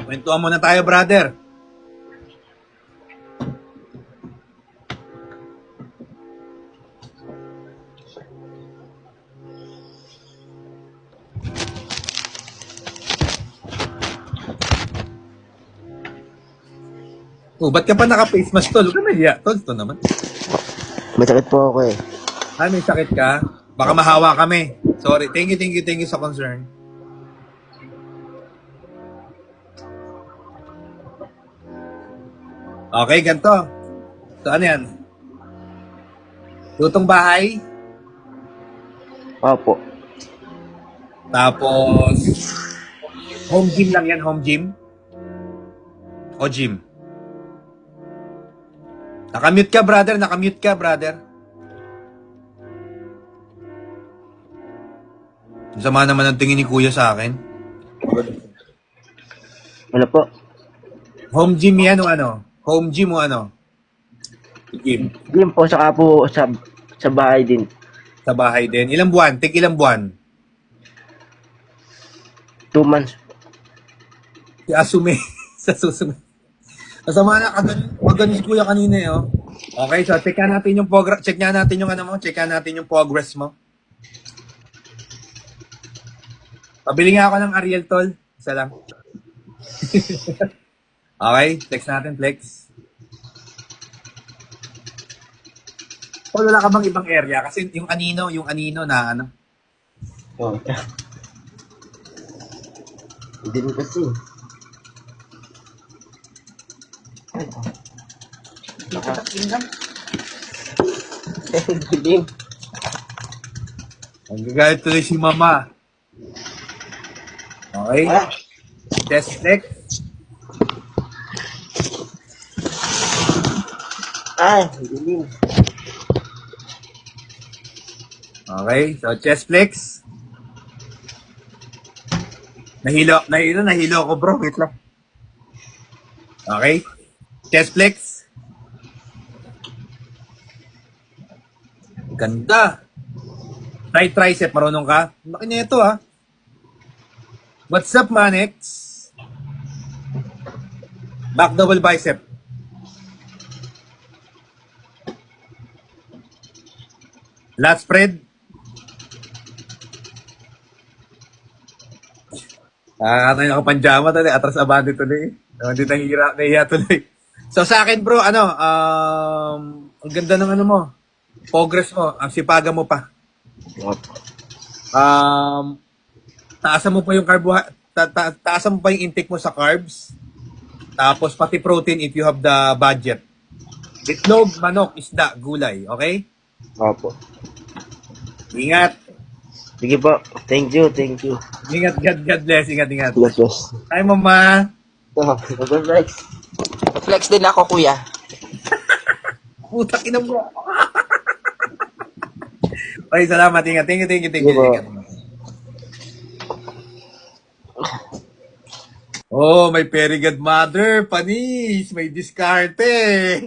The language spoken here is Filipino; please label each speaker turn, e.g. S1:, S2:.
S1: Kwentuhan muna tayo, brother. Oh, ba't ka pa naka-face mask, tol? Huwag ka nahiya, tol. Ito naman.
S2: May sakit po ako eh.
S1: Ah, may sakit ka? Baka mahawa kami. Sorry. Thank you sa concern. Okay, ganito. So, ano yan? Lutong bahay.
S2: Opo.
S1: Tapos, home gym lang yan, home gym. O gym. Nakamute ka, brother. Nakamute ka, brother. Sama naman ang tingin ni kuya sa akin.
S2: Ano po?
S1: Home gym yan o ano? Home gym o ano? Gym.
S2: Gym po, saka po sa bahay din.
S1: Sa bahay din. Ilang buwan? Take ilang buwan?
S2: 2 months.
S1: I-assume sa susunod. Kasama na, kagano si kuya kanina eh, oh. Okay, so check natin yung check natin yung ano mo, check natin yung progress mo. Pabili nga ako ng Ariel, tol. Isa lang. Okay, flex natin, flex. Tol, wala ka bang ibang area? Kasi yung anino na ano.
S2: Oh. Hindi rin kasi. Galing.
S1: Ang gagawin tuloy si mama. Okay. Chest flex.
S2: Galing.
S1: Okay, so chest flex. Nahilo ko bro, wait lang. Okay. Chest flex. Ganda. Right tricep, marunong ka? Laki na ito ah. What's up, Manex? Back double bicep. Lat spread. Tayo nakapanjama tuloy. Atras abante tuloy. Hindi nahiya tuloy. So sa akin bro, ang ganda ng ano mo. Progress mo. Ang sipaga mo pa. Taasan mo pa yung taasan mo pa yung intake mo sa carbs. Tapos pati protein if you have the budget. Itlog, manok, isda, gulay. Okay?
S2: Opo.
S1: Ingat.
S2: Sige po. Thank you.
S1: Ingat. God bless. Ingat.
S2: Bless.
S1: Hi, mama.
S2: Flex. Flex din ako, kuya.
S1: Putak ina mo. Okay, salamat. Ingat. Thank you. Ingat. Oh, may very good mother. Panis. May diskarte.